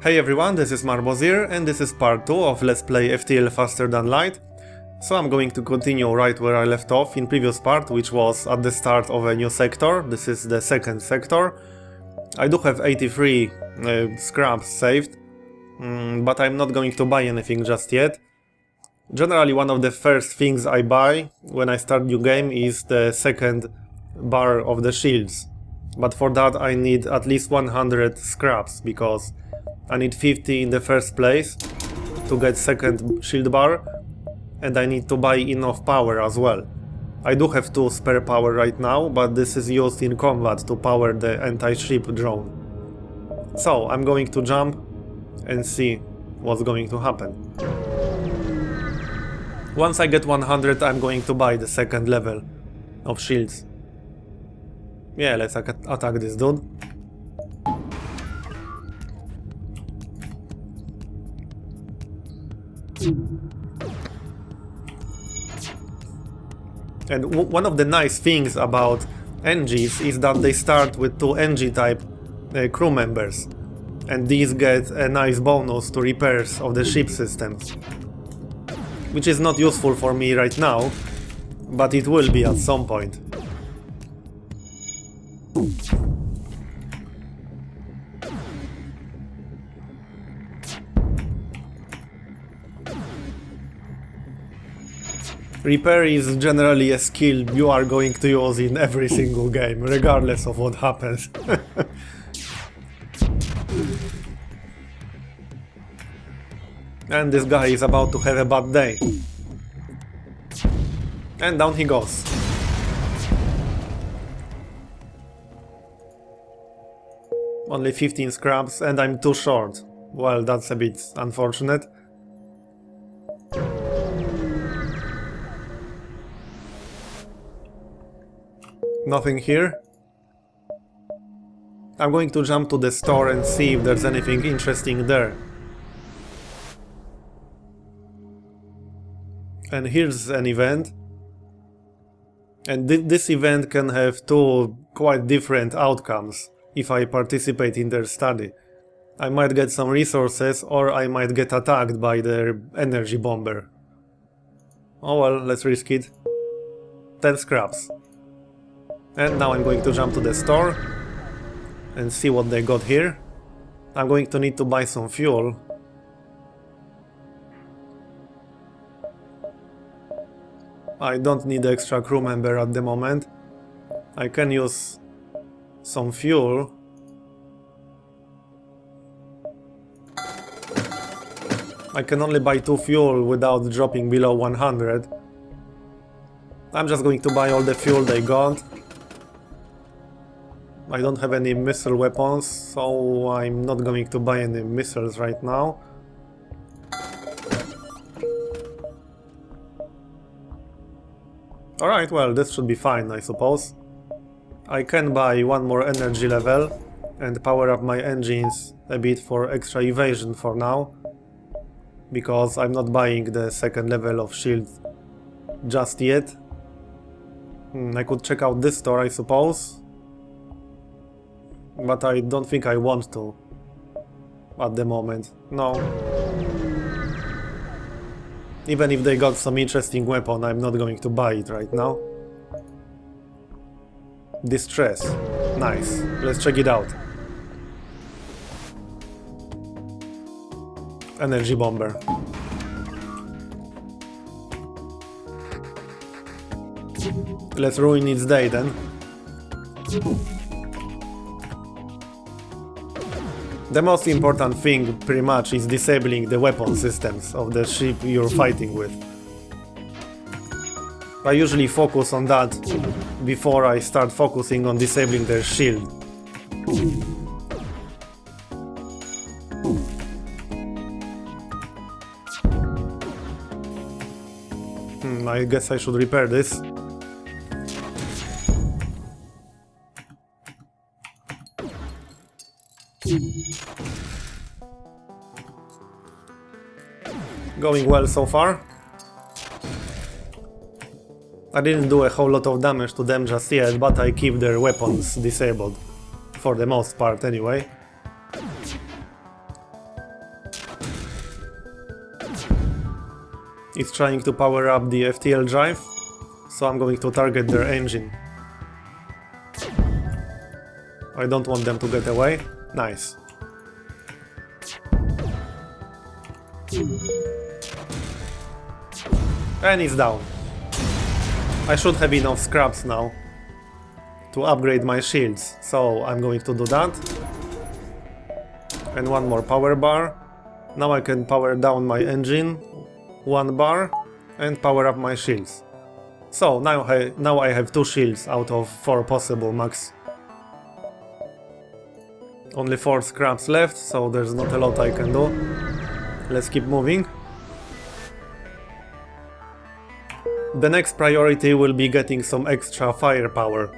Hey everyone, this is Marbozir and this is part 2 of Let's Play FTL Faster Than Light. So I'm going to continue right where I left off in previous part, which was at the start of a new sector. This is the second sector. I do have 83 scraps saved, but I'm not going to buy anything just yet. Generally one of the first things I buy when I start new game is the second bar of the shields. But for that I need at least 100 scraps, because I need 50 in the first place to get second shield bar, and I need to buy enough power as well. I do have 2 spare power right now, but this is used in combat to power the anti-ship drone. So I'm going to jump and see what's going to happen. Once I get 100, I'm going to buy the second level of shields. Yeah, let's attack this dude. And one of the nice things about Engis is that they start with 2 Engi type crew members, and these get a nice bonus to repairs of the ship systems, which is not useful for me right now, but it will be at some point. Repair is generally a skill you are going to use in every single game, regardless of what happens. And this guy is about to have a bad day. And down he goes. Only 15 scraps and I'm too short. Well, that's a bit unfortunate. Nothing here. I'm going to jump to the store and see if there's anything interesting there. And here's an event. And this event can have 2 quite different outcomes if I participate in their study. I might get some resources, or I might get attacked by their energy bomber. Oh well, let's risk it. 10 scraps. And now I'm going to jump to the store and see what they got here. I'm going to need to buy some fuel. I don't need extra crew member at the moment. I can use some fuel. I can only buy 2 fuel without dropping below 100. I'm just going to buy all the fuel they got. I don't have any missile weapons, so I'm not going to buy any missiles right now. Alright, well, this should be fine, I suppose. I can buy 1 more energy level and power up my engines a bit for extra evasion for now, because I'm not buying the second level of shield just yet. I could check out this store, I suppose, but I don't think I want to at the moment. No. Even if they got some interesting weapon, I'm not going to buy it right now. Distress. Nice. Let's check it out. Energy bomber. Let's ruin its day then. The most important thing, pretty much, is disabling the weapon systems of the ship you're fighting with. I usually focus on that before I start focusing on disabling their shield. I guess I should repair this. Going well so far. I didn't do a whole lot of damage to them just yet, but I keep their weapons disabled. For the most part, anyway. is trying to power up the FTL drive, so I'm going to target their engine. I don't want them to get away. Nice. And he's down. I should have enough scraps now to upgrade my shields, so I'm going to do that. And one more power bar. Now I can power down my engine, 1 bar, and power up my shields. So now I have 2 shields out of 4 possible max. Only 4 scraps left, so there's not a lot I can do. Let's keep moving. The next priority will be getting some extra firepower.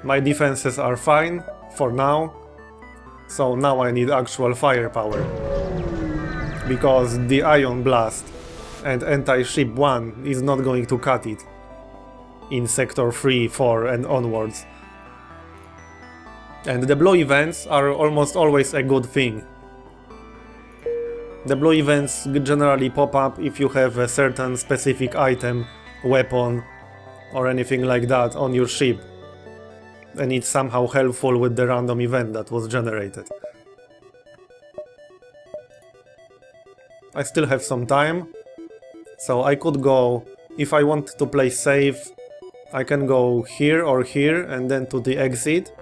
My defenses are fine, for now, so now I need actual firepower. Because the Ion Blast and Anti-Ship 1 is not going to cut it in Sector 3, 4 and onwards. And the blue events are almost always a good thing. The blue events generally pop up if you have a certain specific item, weapon or anything like that on your ship, and it's somehow helpful with the random event that was generated. I still have some time, so I could go, if I want to play safe, I can go here or here and then to the exit.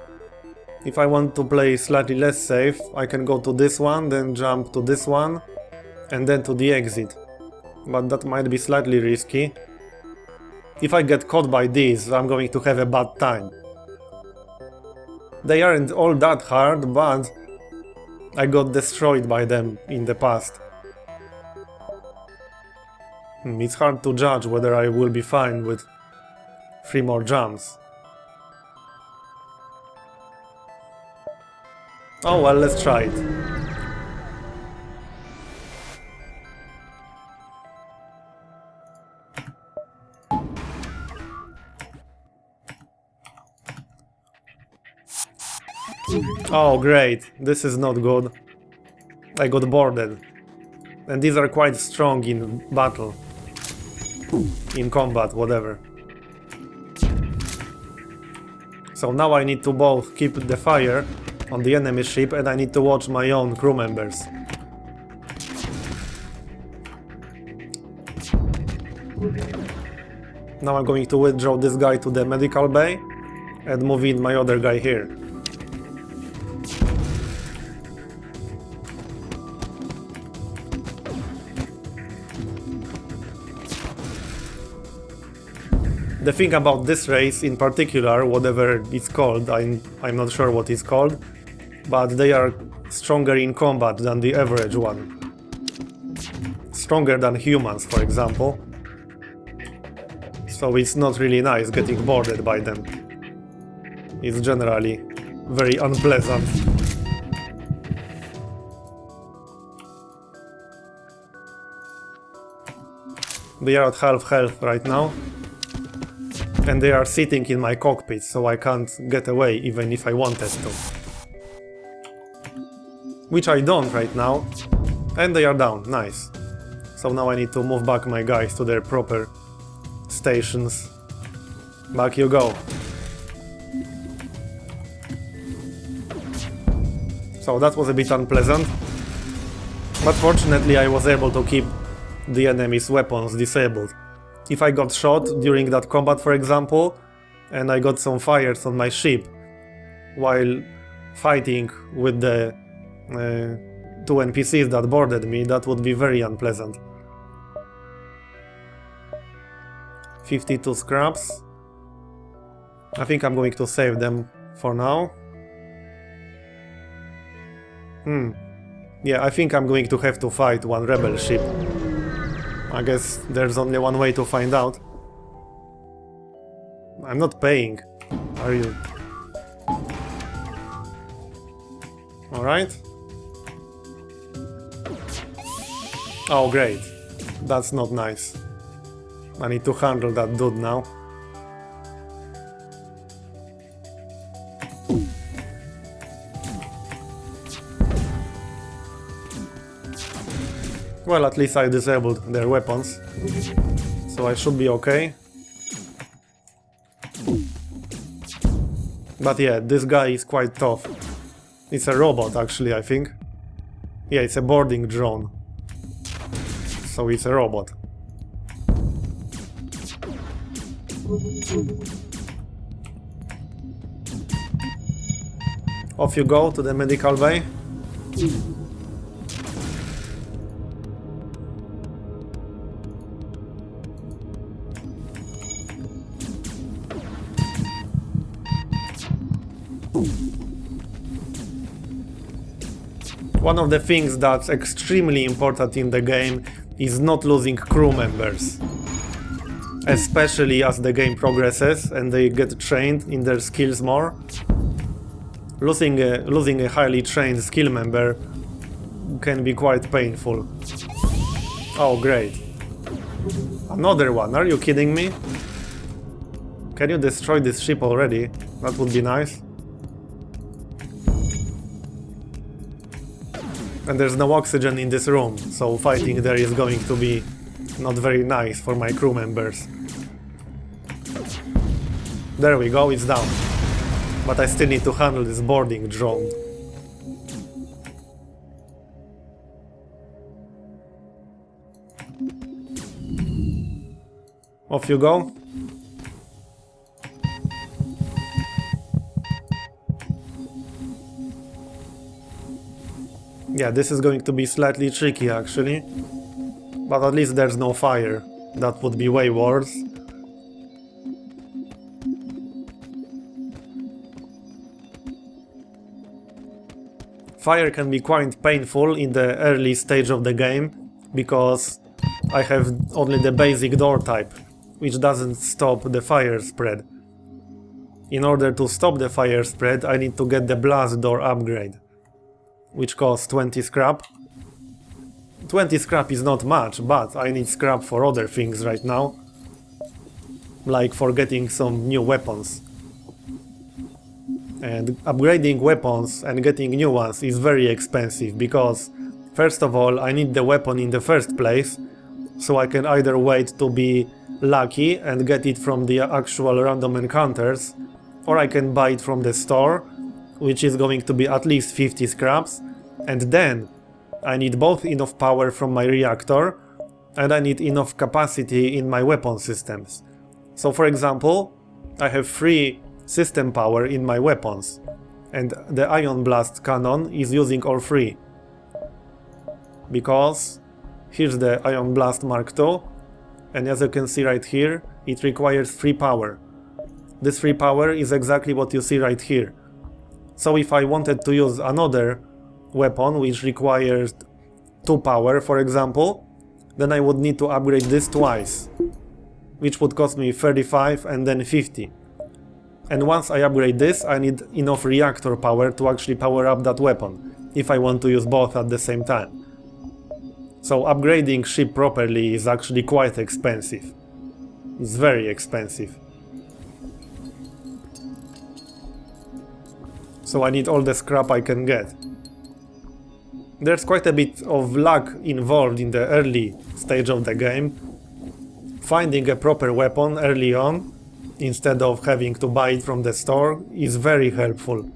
If I want to play slightly less safe, I can go to this one, then jump to this one, and then to the exit. But that might be slightly risky. If I get caught by these, I'm going to have a bad time. They aren't all that hard, but I got destroyed by them in the past. It's hard to judge whether I will be fine with 3 more jumps. Oh well, let's try it. Oh great, this is not good. I got boarded. And these are quite strong in battle. In combat, whatever. So now I need to both keep the fire on the enemy ship and I need to watch my own crew members. Now I'm going to withdraw this guy to the medical bay and move in my other guy here. The thing about this race in particular, whatever it's called, I'm not sure what it's called, but they are stronger in combat than the average one. Stronger than humans, for example. So it's not really nice getting boarded by them. It's generally very unpleasant. They are at half health right now. And they are sitting in my cockpit, so I can't get away even if I wanted to. Which I don't right now. And they are down, nice. So now I need to move back my guys to their proper stations. Back you go. So that was a bit unpleasant. But fortunately I was able to keep the enemy's weapons disabled. If I got shot during that combat, for example, and I got some fires on my ship while fighting with the 2 NPCs that boarded me, that would be very unpleasant. 52 scraps. I think I'm going to save them for now. Yeah, I think I'm going to have to fight one rebel ship. I guess there's only one way to find out. I'm not paying. Are you? Alright. Oh great. That's not nice. I need to handle that dude now. Well, at least I disabled their weapons, so I should be okay. But yeah, this guy is quite tough. It's a robot actually, I think. Yeah, it's a boarding drone. So it's a robot. Off you go to the medical bay. One of the things that's extremely important in the game is not losing crew members. Especially as the game progresses and they get trained in their skills more. Losing a highly trained skill member can be quite painful. Oh great. Another one, are you kidding me? Can you destroy this ship already? That would be nice. And there's no oxygen in this room, so fighting there is going to be not very nice for my crew members. There we go, it's down. But I still need to handle this boarding drone. Off you go. Yeah, this is going to be slightly tricky actually. But at least there's no fire. That would be way worse. Fire can be quite painful in the early stage of the game, because I have only the basic door type, which doesn't stop the fire spread. In order to stop the fire spread, I need to get the blast door upgrade, which costs 20 scrap. 20 scrap is not much, but I need scrap for other things right now, like for getting some new weapons. And upgrading weapons and getting new ones is very expensive, because first of all I need the weapon in the first place, so I can either wait to be lucky and get it from the actual random encounters, or I can buy it from the store, which is going to be at least 50 scraps, and then I need both enough power from my reactor and I need enough capacity in my weapon systems. So for example, I have 3 system power in my weapons, and the Ion Blast cannon is using all 3. Because here's the Ion Blast Mark II, and as you can see right here, it requires 3 power. This 3 power is exactly what you see right here. So if I wanted to use another weapon which requires 2 power, for example, then I would need to upgrade this twice, which would cost me 35 and then 50. And once I upgrade this, I need enough reactor power to actually power up that weapon, if I want to use both at the same time. So upgrading ship properly is actually quite expensive. It's very expensive. So I need all the scrap I can get. There's quite a bit of luck involved in the early stage of the game. Finding a proper weapon early on, instead of having to buy it from the store, is very helpful.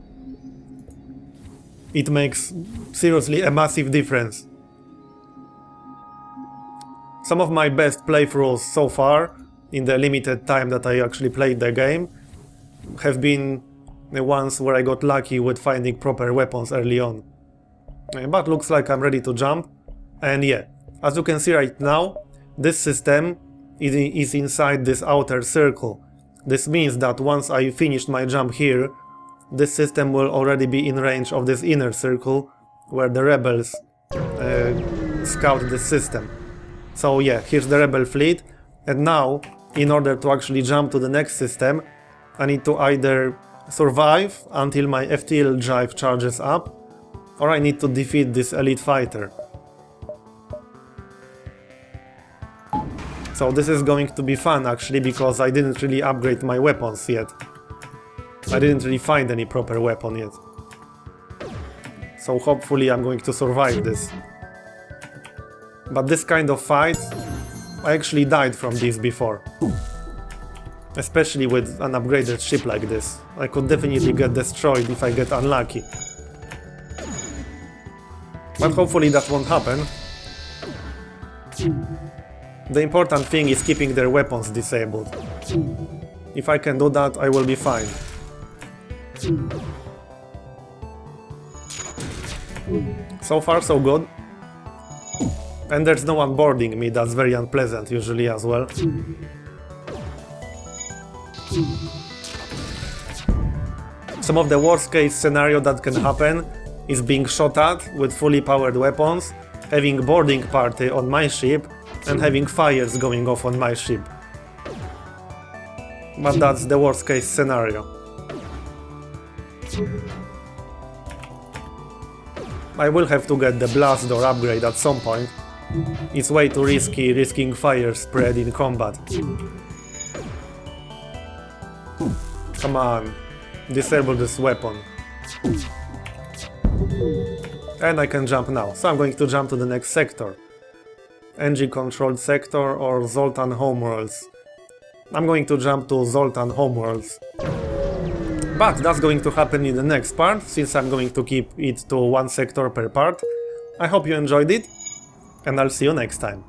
It makes seriously a massive difference. Some of my best playthroughs so far, in the limited time that I actually played the game, have been the ones where I got lucky with finding proper weapons early on. But looks like I'm ready to jump, and yeah, as you can see right now, this system is inside this outer circle. This means that once I finished my jump here, this system will already be in range of this inner circle, where the rebels scout this system. So yeah, here's the rebel fleet, and now, in order to actually jump to the next system, I need to either survive until my FTL drive charges up, or I need to defeat this elite fighter. So this is going to be fun actually, because I didn't really upgrade my weapons yet. I didn't really find any proper weapon yet. So hopefully I'm going to survive this. But this kind of fight, I actually died from this before. Especially with an upgraded ship like this. I could definitely get destroyed if I get unlucky. But hopefully that won't happen. The important thing is keeping their weapons disabled. If I can do that, I will be fine. So far so good. And there's no one boarding me, that's very unpleasant usually as well. Some of the worst case scenario that can happen is being shot at with fully powered weapons, having boarding party on my ship, and having fires going off on my ship. But that's the worst case scenario. I will have to get the blast door upgrade at some point. It's way too risky risking fire spread in combat. Come on, disable this weapon. And I can jump now, so I'm going to jump to the next sector. Engi controlled sector or Zoltan homeworlds. I'm going to jump to Zoltan homeworlds. But that's going to happen in the next part, since I'm going to keep it to one sector per part. I hope you enjoyed it, and I'll see you next time.